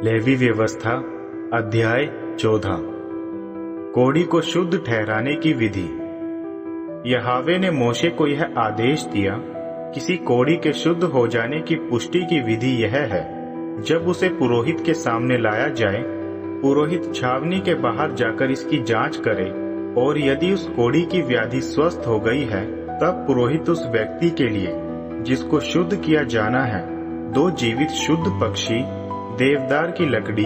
Levy व्यवस्था अध्याय 14। कोढ़ी को शुद्ध ठहराने की विधि। यहोवा ने मोशे को यह आदेश दिया, किसी कोढ़ी के शुद्ध हो जाने की पुष्टि की विधि यह है, जब उसे पुरोहित के सामने लाया जाए, पुरोहित छावनी के बाहर जाकर इसकी जांच करे, और यदि उस कोढ़ी की व्याधि स्वस्थ हो गई है, तब पुरोहित उस व्यक्ति के लिए जिसको शुद्ध किया जाना है 2 जीवित शुद्ध पक्षी, देवदार की लकड़ी,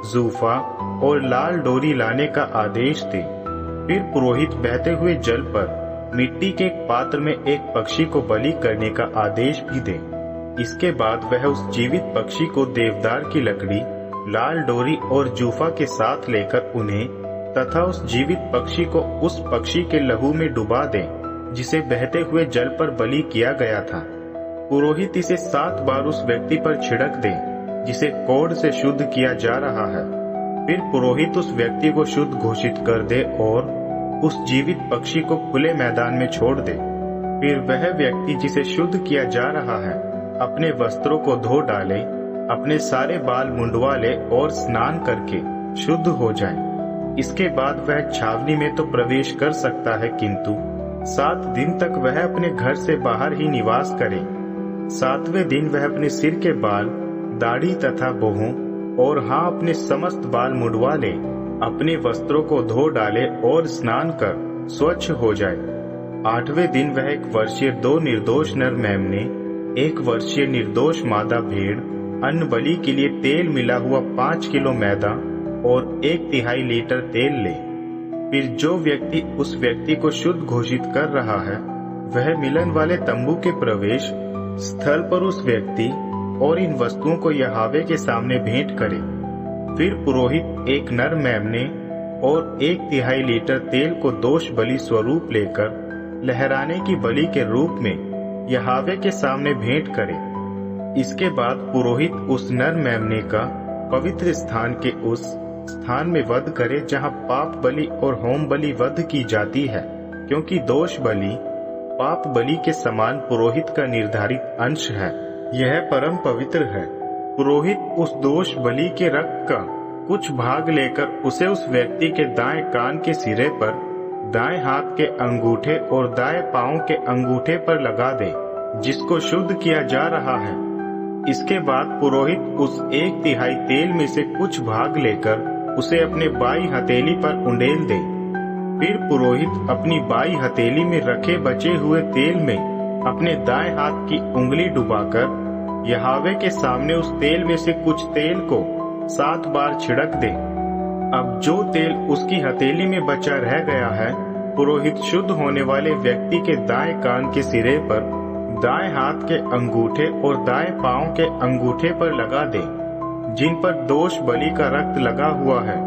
जूफा और लाल डोरी लाने का आदेश दे। फिर पुरोहित बहते हुए जल पर मिट्टी के एक पात्र में एक पक्षी को बलि करने का आदेश भी दे। इसके बाद वह उस जीवित पक्षी को देवदार की लकड़ी, लाल डोरी और जूफा के साथ लेकर उन्हें तथा उस जीवित पक्षी को उस पक्षी के लहू में डुबा दे जिसे बहते हुए जल पर बलि किया गया था। पुरोहित इसे 7 बार उस व्यक्ति पर छिड़क दे जिसे कोढ़ से शुद्ध किया जा रहा है। फिर पुरोहित उस व्यक्ति को शुद्ध घोषित कर दे और उस जीवित पक्षी को खुले मैदान में छोड़ दे। फिर वह व्यक्ति जिसे शुद्ध किया जा रहा है अपने वस्त्रों को धो डाले, अपने सारे बाल मुंडवा ले और स्नान करके शुद्ध हो जाए। इसके बाद वह छावनी में तो प्रवेश कर सकता है, किंतु 7 दिन तक वह अपने घर से बाहर ही निवास करे। 7वें दिन वह अपने सिर के बाल, दाढ़ी तथा बोहों और अपने समस्त बाल मुंडवा ले, अपने वस्त्रों को धो डाले और स्नान कर स्वच्छ हो जाए। 8वें दिन वह 1 वर्षीय 2 निर्दोष नर मेमने, 1 वर्षीय निर्दोष मादा भेड़, अन्न बलि के लिए तेल मिला हुआ 5 किलो मैदा और 1/3 लीटर तेल ले। फिर जो व्यक्ति उस व्यक्ति को शुद्ध घोषित कर रहा है, वह मिलन वाले तंबू के प्रवेश स्थल पर उस व्यक्ति और इन वस्तुओं को यहोवा के सामने भेंट करे। फिर पुरोहित 1 नर मेमने और 1/3 लीटर तेल को दोष बलि स्वरूप लेकर लहराने की बलि के रूप में यहोवा के सामने भेंट करे। इसके बाद पुरोहित उस नर मेमने का पवित्र स्थान के उस स्थान में वध करे जहाँ पाप बलि और होम बलि वध की जाती है, क्योंकि दोष बलि पाप बलि के समान पुरोहित का निर्धारित अंश है। यह परम पवित्र है। पुरोहित उस दोष बलि के रक्त का कुछ भाग लेकर उसे उस व्यक्ति के दाएं कान के सिरे पर, दाएं हाथ के अंगूठे और दाएं पांव के अंगूठे पर लगा दे, जिसको शुद्ध किया जा रहा है। इसके बाद पुरोहित उस 1/3 तेल में से कुछ भाग लेकर उसे अपने बाई हथेली पर उंडेल दे। फिर पुरोहित अपनी बाई हथेली में रखे बचे हुए तेल में अपने दाएं हाथ की उंगली डुबाकर यहोवा के सामने उस तेल में से कुछ तेल को 7 बार छिड़क दे। अब जो तेल उसकी हथेली में बचा रह गया है, पुरोहित शुद्ध होने वाले व्यक्ति के दाएं कान के सिरे पर, दाएं हाथ के अंगूठे और दाएं पांव के अंगूठे पर लगा दे, जिन पर दोष बलि का रक्त लगा हुआ है।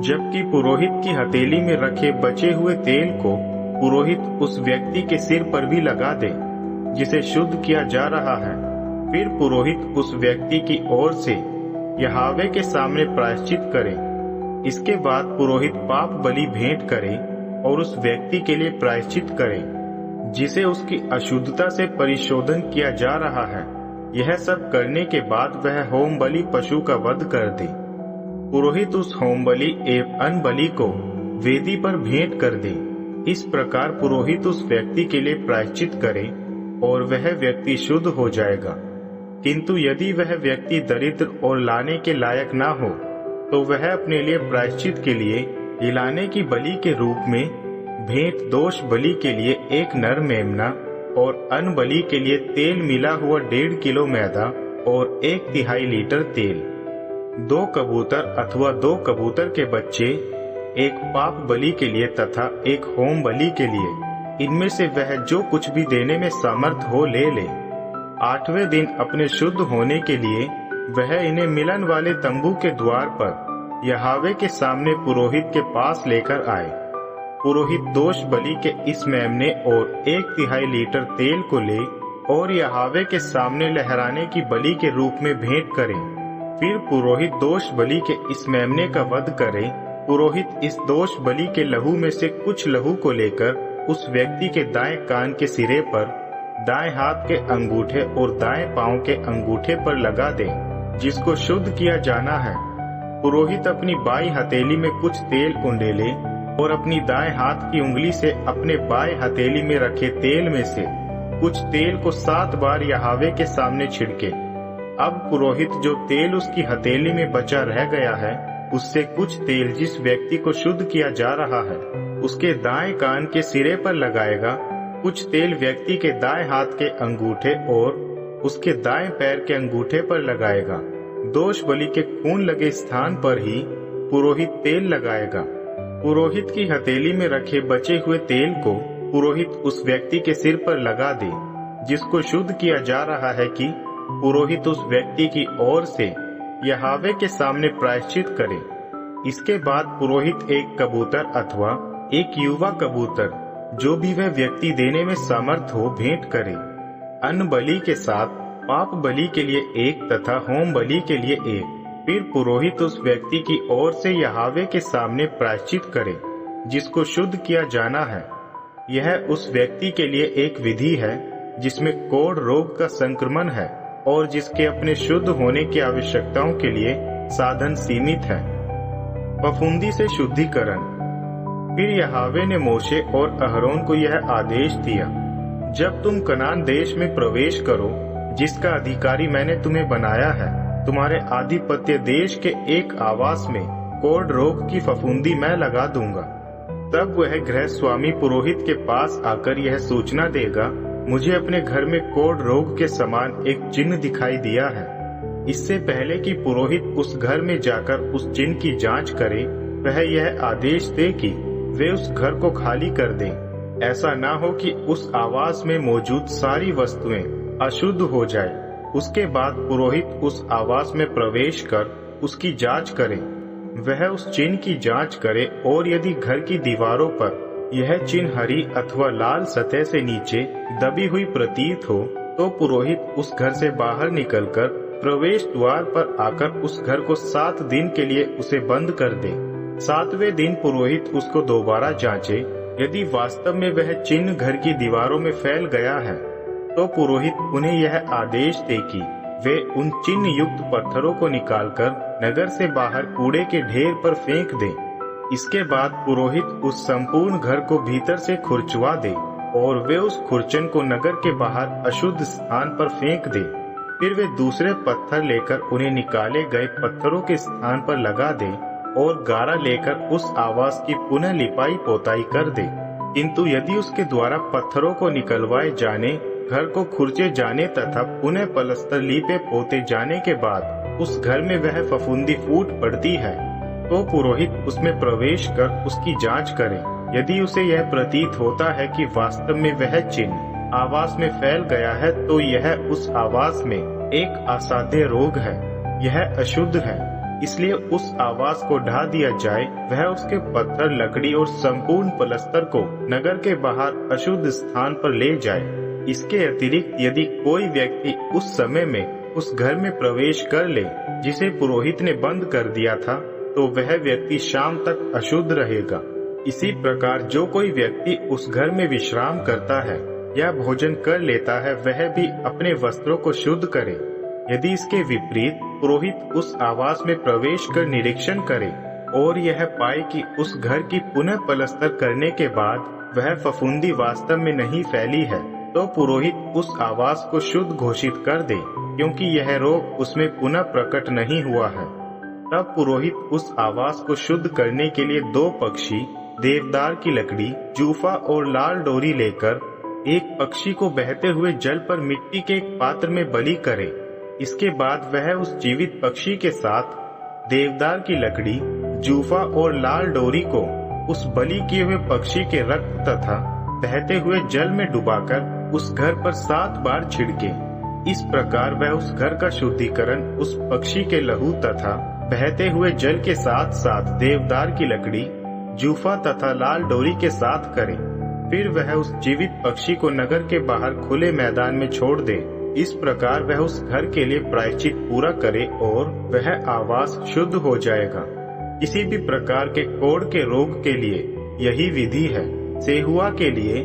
जबकि पुरोहित की हथेली में रखे बचे हुए तेल को पुरोहित उस व्यक्ति के सिर पर भी लगा दे जिसे शुद्ध किया जा रहा है। फिर पुरोहित उस व्यक्ति की ओर से यहोवा के सामने प्रायश्चित करे। इसके बाद पुरोहित पाप बलि भेंट करे और उस व्यक्ति के लिए प्रायश्चित करे जिसे उसकी अशुद्धता से परिशोधन किया जा रहा है। यह सब करने के बाद वह होम बलि पशु का वध कर दे। पुरोहित उस होम बलि एवं अन्न बलि को वेदी पर भेंट कर दे। इस प्रकार पुरोहित उस व्यक्ति के लिए प्रायश्चित करे और वह व्यक्ति शुद्ध हो जाएगा। किंतु यदि वह व्यक्ति दरिद्र और लाने के लायक ना हो, तो वह अपने लिए प्रायश्चित के लिए हिलाने की बलि के रूप में भेंट दोष बलि के लिए 1 नर मेमना और अन्न बलि के लिए तेल मिला हुआ 1.5 किलो मैदा और 1/3 लीटर तेल, 2 कबूतर अथवा 2 कबूतर के बच्चे, 1 पाप बलि के लिए तथा 1 होम बलि के लिए। इनमें से वह जो कुछ भी देने में समर्थ हो ले। 8वें दिन अपने शुद्ध होने के लिए वह इन्हें मिलन वाले तंबू के द्वार पर यहोवा के सामने पुरोहित के पास लेकर आए। पुरोहित दोष बलि के इस मेमने और 1/3 लीटर तेल को ले और यहोवा के सामने लहराने की बलि के रूप में भेंट करे। फिर पुरोहित दोष बलि के इस मेमने का वध करे। पुरोहित इस दोष बलि के लहू में से कुछ लहू को लेकर उस व्यक्ति के दाएं कान के सिरे पर, दाएं हाथ के अंगूठे और दाएं पांव के अंगूठे पर लगा दे, जिसको शुद्ध किया जाना है, पुरोहित अपनी बाईं हथेली में कुछ तेल उंडेले और अपनी दाएं हाथ की उंगली से अपने बाएं हथेली में रखे तेल में से कुछ तेल को 7 बार यहोवा के सामने छिड़के। अब पुरोहित जो तेल उसकी हथेली में बचा रह गया है, उससे कुछ तेल जिस व्यक्ति को शुद्ध किया जा रहा है उसके दाएं कान के सिरे पर लगाएगा, कुछ तेल व्यक्ति के दाएं हाथ के अंगूठे और उसके दाएं पैर के अंगूठे पर लगाएगा। दोष बलि के खून लगे स्थान पर ही पुरोहित तेल लगाएगा। पुरोहित की हथेली में रखे बचे हुए तेल को पुरोहित उस व्यक्ति के सिर पर लगा दे जिसको शुद्ध किया जा रहा है, कि पुरोहित उस व्यक्ति की ओर से यहोवा के सामने प्रायश्चित करे। इसके बाद पुरोहित एक कबूतर अथवा एक युवा कबूतर, जो भी वह व्यक्ति देने में समर्थ हो, भेंट करे। अन्न बलि के साथ पाप बलि के लिए एक तथा होम बलि के लिए एक। फिर पुरोहित उस व्यक्ति की ओर से यहोवा के सामने प्रायश्चित करे जिसको शुद्ध किया जाना है। यह उस व्यक्ति के लिए एक विधि है जिसमें कोढ़ रोग का संक्रमण है और जिसके अपने शुद्ध होने की आवश्यकताओं के लिए साधन सीमित है। फफूंदी से शुद्धिकरण। फिर यहोवा ने मोशे और अहरोन को यह आदेश दिया, जब तुम कनान देश में प्रवेश करो जिसका अधिकारी मैंने तुम्हें बनाया है, तुम्हारे आधिपत्य देश के एक आवास में कोढ़ रोग की फफूंदी मैं लगा दूंगा। तब वह गृह स्वामी पुरोहित के पास आकर यह सूचना देगा, मुझे अपने घर में कोढ़ रोग के समान एक चिन्ह दिखाई दिया है। इससे पहले कि पुरोहित उस घर में जाकर उस चिन्ह की जांच करे, वह यह आदेश दे कि वे उस घर को खाली कर दें। ऐसा न हो कि उस आवास में मौजूद सारी वस्तुएं अशुद्ध हो जाए। उसके बाद पुरोहित उस आवास में प्रवेश कर उसकी जांच करे। वह उस चिन्ह की जांच करे और यदि घर की दीवारों पर यह चिन्ह हरी अथवा लाल सतह से नीचे दबी हुई प्रतीत हो, तो पुरोहित उस घर से बाहर निकलकर प्रवेश द्वार पर आकर उस घर को 7 दिन के लिए उसे बंद कर दे। 7वें दिन पुरोहित उसको दोबारा जांचे। यदि वास्तव में वह चिन्ह घर की दीवारों में फैल गया है, तो पुरोहित उन्हें यह आदेश दे कि वे उन चिन्ह युक्त पत्थरों को निकालकर नगर से बाहर कूड़े के ढेर पर फेंक दें। इसके बाद पुरोहित उस संपूर्ण घर को भीतर से खुरचवा दे और वे उस खुरचन को नगर के बाहर अशुद्ध स्थान पर फेंक दे। फिर वे दूसरे पत्थर लेकर उन्हें निकाले गए पत्थरों के स्थान पर लगा दे और गारा लेकर उस आवास की पुनः लिपाई पोताई कर दे। किंतु यदि उसके द्वारा पत्थरों को निकलवाए जाने, घर को खुरचे जाने तथा पुनः पलस्तर लीपे पोते जाने के बाद उस घर में वह फफूंदी फूट पड़ती है, तो पुरोहित उसमें प्रवेश कर उसकी जांच करे। यदि उसे यह प्रतीत होता है कि वास्तव में वह चिन्ह आवास में फैल गया है, तो यह उस आवास में एक असाध्य रोग है, यह अशुद्ध है, इसलिए उस आवास को ढा दिया जाए। वह उसके पत्थर, लकड़ी और संपूर्ण पलस्तर को नगर के बाहर अशुद्ध स्थान पर ले जाए। इसके अतिरिक्त यदि कोई व्यक्ति उस समय में उस घर में प्रवेश कर ले जिसे पुरोहित ने बंद कर दिया था, तो वह व्यक्ति शाम तक अशुद्ध रहेगा। इसी प्रकार जो कोई व्यक्ति उस घर में विश्राम करता है या भोजन कर लेता है, वह भी अपने वस्त्रों को शुद्ध करे। यदि इसके विपरीत पुरोहित उस आवास में प्रवेश कर निरीक्षण करे और यह पाए कि उस घर की पुनः पलस्तर करने के बाद वह फफूंदी वास्तव में नहीं फैली है, तो पुरोहित उस आवास को शुद्ध घोषित कर दे, क्योंकि यह रोग उसमें पुनः प्रकट नहीं हुआ है। तब पुरोहित उस आवास को शुद्ध करने के लिए 2 पक्षी, देवदार की लकड़ी, जूफा और लाल डोरी लेकर एक पक्षी को बहते हुए जल पर मिट्टी के एक पात्र में बलि करे। इसके बाद वह उस जीवित पक्षी के साथ देवदार की लकड़ी, जूफा और लाल डोरी को उस बलि किए हुए पक्षी के रक्त तथा बहते हुए जल में डुबाकर उस घर पर 7 बार छिड़के। इस प्रकार वह उस घर का शुद्धिकरण उस पक्षी के लहू तथा बहते हुए जल के साथ साथ देवदार की लकड़ी, जूफा तथा लाल डोरी के साथ करे। फिर वह उस जीवित पक्षी को नगर के बाहर खुले मैदान में छोड़ दे। इस प्रकार वह उस घर के लिए प्रायश्चित पूरा करे और वह आवास शुद्ध हो जाएगा। किसी भी प्रकार के कोढ़ के रोग के लिए यही विधि है। सेहुआ के लिए,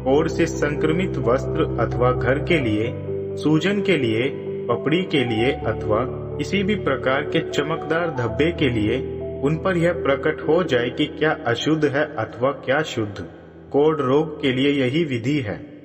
कोढ़ से संक्रमित वस्त्र अथवा घर के लिए, सूजन के लिए, पपड़ी के लिए अथवा किसी भी प्रकार के चमकदार धब्बे के लिए उन पर यह प्रकट हो जाए कि क्या अशुद्ध है अथवा क्या शुद्ध। कोढ़ रोग के लिए यही विधि है।